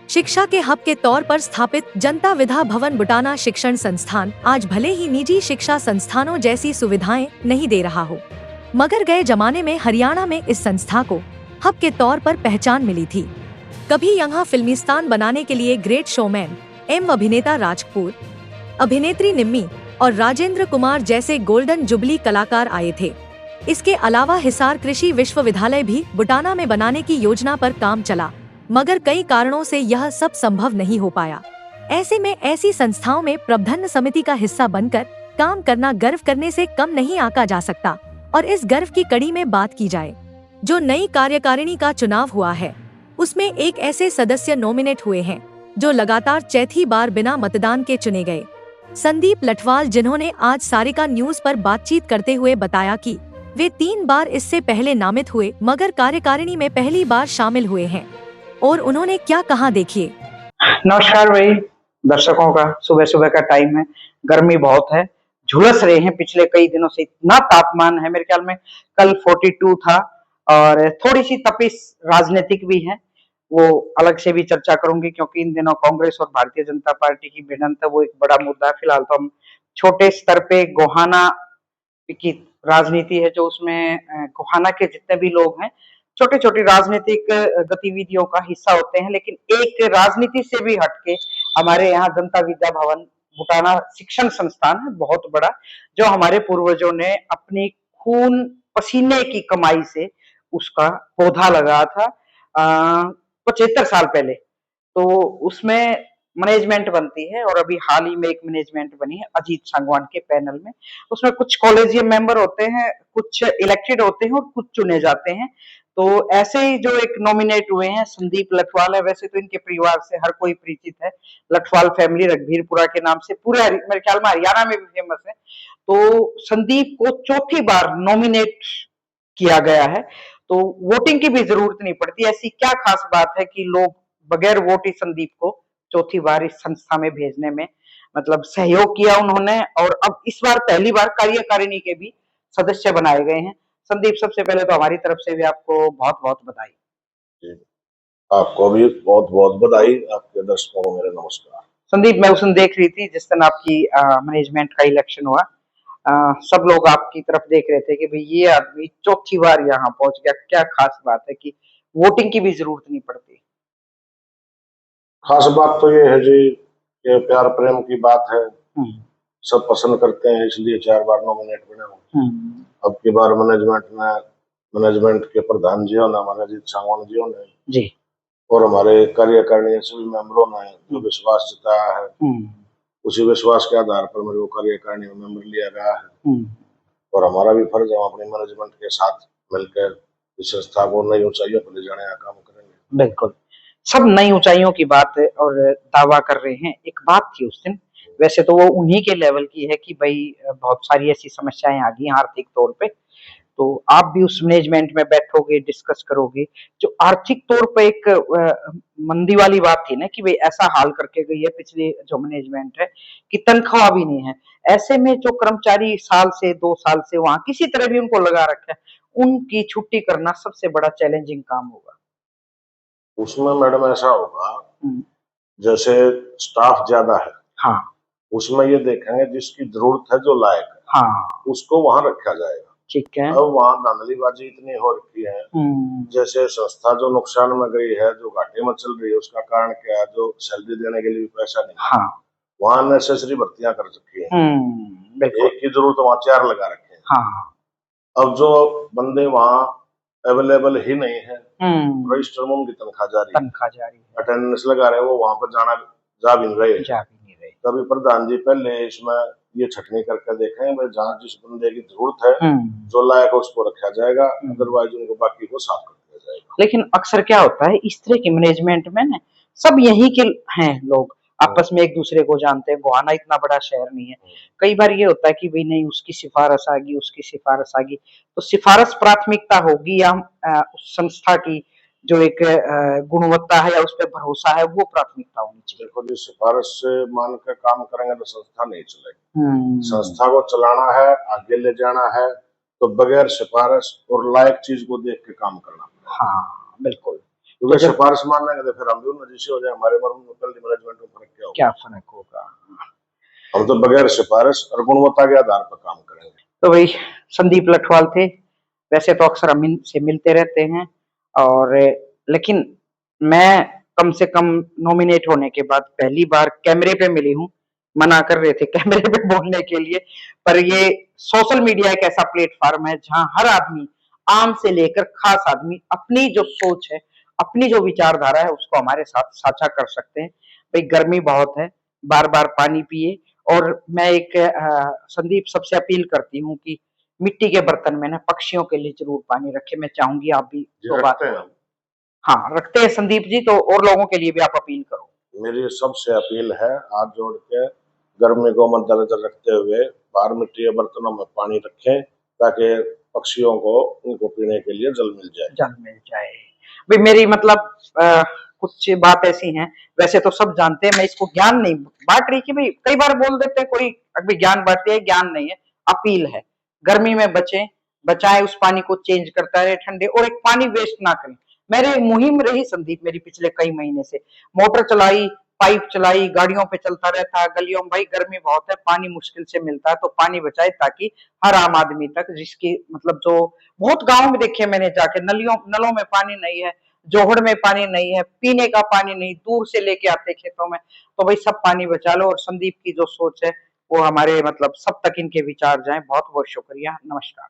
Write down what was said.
शिक्षा के हब के तौर पर स्थापित जनता विद्या भवन बुटाना शिक्षण संस्थान आज भले ही निजी शिक्षा संस्थानों जैसी सुविधाएं नहीं दे रहा हो, मगर गए जमाने में हरियाणा में इस संस्था को हब के तौर पर पहचान मिली थी। कभी यहाँ फिल्मिस्तान बनाने के लिए ग्रेट शोमैन अभिनेता राज कपूर, अभिनेत्री निम्मी और राजेंद्र कुमार जैसे गोल्डन जुबली कलाकार आए थे। इसके अलावा हिसार कृषि विश्वविद्यालय भी बुटाना में बनाने की योजना पर काम चला, मगर कई कारणों से यह सब संभव नहीं हो पाया। ऐसे में ऐसी संस्थाओं में प्रबंधन समिति का हिस्सा बनकर काम करना गर्व करने से कम नहीं आंका जा सकता। और इस गर्व की कड़ी में बात की जाए, जो नई कार्यकारिणी का चुनाव हुआ है, उसमें एक ऐसे सदस्य नॉमिनेट हुए हैं जो लगातार चौथी बार बिना मतदान के चुने गए। संदीप लठवाल, जिन्होंने आज सारिका न्यूज पर बातचीत करते हुए बताया कि वे 3 बार इससे पहले नामित हुए मगर कार्यकारिणी में पहली बार शामिल हुए हैं। और उन्होंने क्या कहा, देखिए। नमस्कार भाई दर्शकों का, सुबह सुबह का टाइम है, गर्मी बहुत है, झुलस रहे हैं पिछले कई दिनों से, इतना तापमान है। मेरे ख्याल में कल 42 था और थोड़ी सी तपिश राजनीतिक भी है, वो अलग से भी चर्चा करूंगी क्योंकि इन दिनों कांग्रेस और भारतीय जनता पार्टी की भिड़ंत है, वो एक बड़ा मुद्दा है। फिलहाल तो हम छोटे स्तर पे गोहाना की राजनीति है, जो उसमें गोहाना के जितने भी लोग हैं छोटी छोटी राजनीतिक गतिविधियों का हिस्सा होते हैं, लेकिन एक राजनीति से भी हटके हमारे यहाँ जनता विद्या भवन बुटाना शिक्षण संस्थान है, बहुत बड़ा, जो हमारे पूर्वजों ने अपनी खून पसीने की कमाई से उसका पौधा लगाया था 75 साल पहले। तो उसमें मैनेजमेंट बनती है और अभी हाल ही में एक मैनेजमेंट बनी है अजीत सांगवान के पैनल में। उसमें कुछ कॉलेजियम मेंबर होते हैं, कुछ इलेक्टेड होते हैं और कुछ चुने जाते हैं। तो ऐसे ही जो एक नॉमिनेट हुए हैं संदीप लठवाल है, वैसे तो इनके परिवार से हर कोई परिचित है, लठवाल फैमिली रघबीरपुरा के नाम से पूरे मेरे ख्याल में हरियाणा में भी फेमस है। तो संदीप को चौथी बार नॉमिनेट किया गया है, तो वोटिंग की भी जरूरत नहीं पड़ती। ऐसी क्या खास बात है कि लोग बगैर वोट ही संदीप को चौथी बार इस संस्था में भेजने में मतलब सहयोग किया उन्होंने, और अब इस बार पहली बार कार्यकारिणी के भी सदस्य बनाए गए हैं। संदीप, सबसे पहले तो हमारी तरफ से भी आपको बहुत बहुत बधाई। आपको भी बहुत बहुत बधाई, आपके दर्शकों को मेरा नमस्कार। संदीप, मैं उस दिन देख रही थी जिस दिन आपकी मैनेजमेंट का इलेक्शन हुआ, सब लोग आपकी तरफ देख रहे थे कि भाई ये आदमी चौथी बार यहाँ पहुंच गया, क्या खास बात है कि वोटिंग की भी जरूरत नहीं पड़ती? खास बात तो ये है जी कि प्यार प्रेम की बात है, सब पसंद करते हैं, इसलिए 4 बार नॉमिनेट बने हुए। अब की बार मैनेजमेंट के प्रधान जी ने, हमारे अजीत सांगवान जी ने और हमारे कार्यकारिणी सभी मेंबरों ने जो विश्वास जताया है, उसी विश्वास के आधार पर मेरे को कार्यकारिणी में मेंबर लिया गया है। और हमारा भी फर्ज है अपनी मैनेजमेंट के साथ मिलकर इस संस्था को नई ऊंचाइयों पर ले जाने का काम करेंगे। बिल्कुल, सब नई ऊंचाइयों की बात और दावा कर रहे हैं। एक बात थी उस दिन, वैसे तो वो उन्हीं के लेवल की है कि भाई बहुत सारी ऐसी समस्याएं आ गई आर्थिक तौर पे, तो आप भी उस मैनेजमेंट में बैठोगे, डिस्कस करोगे। जो आर्थिक तौर पे एक मंदी वाली बात थी ना कि भाई ऐसा हाल करके गई है पिछली जो मैनेजमेंट है कि तनख्वाह भी नहीं है। ऐसे में जो कर्मचारी साल से 2 साल से वहां किसी तरह भी उनको लगा रखा है, उनकी छुट्टी करना सबसे बड़ा चैलेंजिंग काम होगा। उसमें मैडम ऐसा होगा, जैसे स्टाफ ज्यादा है, हाँ, उसमें ये देखेंगे जिसकी जरूरत है, जो लायक है, हाँ, उसको वहां रखा जाएगा। ठीक है। अब वहां धांधलीबाजी इतनी हो रखी है, जैसे संस्था जो नुकसान में गई है, जो घाटे में चल रही है, उसका कारण क्या है? जो सैलरी देने के लिए भी पैसा नहीं। हाँ, वहां नेसेसरी भर्तियां कर रखी है, एक की जरूरत वहां 4 लगा रखे हैं। हाँ, अब जो बंदे वहां अवेलेबल ही नहीं है, रजिस्टर में उनकी तनख्वाह जारी है, अटेंडेंस लगा रहे हैं, वो वहां पर जा भी नहीं रहे। तभी प्रधान जी पहले इसमें ये छटनी करके देखें, जहाँ जिस बंदे की जरूरत है, जो लायक है, उसको रखा जाएगा, अदरवाइज उनको बाकी को साफ कर दिया जाएगा। लेकिन अक्सर क्या होता है इस तरह की मैनेजमेंट में ना, सब यही के हैं लोग, आपस में एक दूसरे को जानते हैं। गोहाना इतना बड़ा शहर नहीं है, कई बार ये होता है कि भाई नहीं उसकी सिफारिश आ गई, उसकी सिफारिश आ गई, तो सिफारिश प्राथमिकता होगी या उस संस्था की जो एक गुणवत्ता है या उस पर भरोसा है वो प्राथमिकता होनी चाहिए? देखो जी, सिफारिश से मान कर काम करेंगे तो संस्था नहीं चलेगी। संस्था को चलाना है, आगे ले जाना है, तो बगैर सिफारिश और लायक चीज को देख के काम करना। हाँ, बिल्कुल। तो वे सिफारिश मानेंगे तो फिर हम भी उन जैसे हो जाए, हमारे मैनेजमेंट में फर्क क्या फर्क होगा। हम तो बगैर सिफारिश और गुणवत्ता के आधार पर काम करेंगे। तो भाई संदीप लठवाल थे, वैसे तो अक्सर हम इनसे मिलते रहते हैं, और लेकिन मैं कम से कम नॉमिनेट होने के बाद पहली बार कैमरे पे मिली हूँ। मना कर रहे थे कैमरे पे बोलने के लिए, पर ये सोशल मीडिया एक ऐसा प्लेटफॉर्म है जहां हर आदमी, आम से लेकर खास आदमी, अपनी जो सोच है, अपनी जो विचारधारा है उसको हमारे साथ साझा कर सकते हैं। भाई गर्मी बहुत है, बार बार पानी पिए, और मैं एक संदीप सबसे अपील करती हूँ कि मिट्टी के बर्तन में ना पक्षियों के लिए जरूर पानी रखे। मैं चाहूंगी आप भी तो बात है। हाँ रखते हैं संदीप जी, तो और लोगों के लिए भी आप अपील करो। मेरी सबसे अपील है, हाथ जोड़ के गर्मी को मद्देनजर रखते हुए बाहर मिट्टी के बर्तनों में पानी रखें, ताकि पक्षियों को उनको पीने के लिए जल मिल जाए। भाई मेरी मतलब कुछ बात ऐसी हैं, वैसे तो सब जानते हैं, मैं इसको ज्ञान नहीं बांट रही कि भाई कई बार बोल देते हैं कोई अभी ज्ञान बांटते हैं, ज्ञान नहीं है, अपील है। गर्मी में बचाएं, उस पानी को चेंज करता रहे ठंडे, और एक पानी वेस्ट ना करें। मेरी मुहिम रही संदीप मेरी पिछले कई महीने से, मोटर चलाई, पाइप चलाई, गाड़ियों पे चलता रहता है गलियों में। भाई गर्मी बहुत है, पानी मुश्किल से मिलता है, तो पानी बचाए ताकि हर आम आदमी तक, जिसकी मतलब जो बहुत गांव में देखे मैंने जाके, नलों में पानी नहीं है, जोहड़ में पानी नहीं है, पीने का पानी नहीं, दूर से लेके आते खेतों में। तो भाई सब पानी बचा लो, और संदीप की जो सोच है वो हमारे मतलब सब तक इनके विचार जाए। बहुत बहुत शुक्रिया, नमस्कार।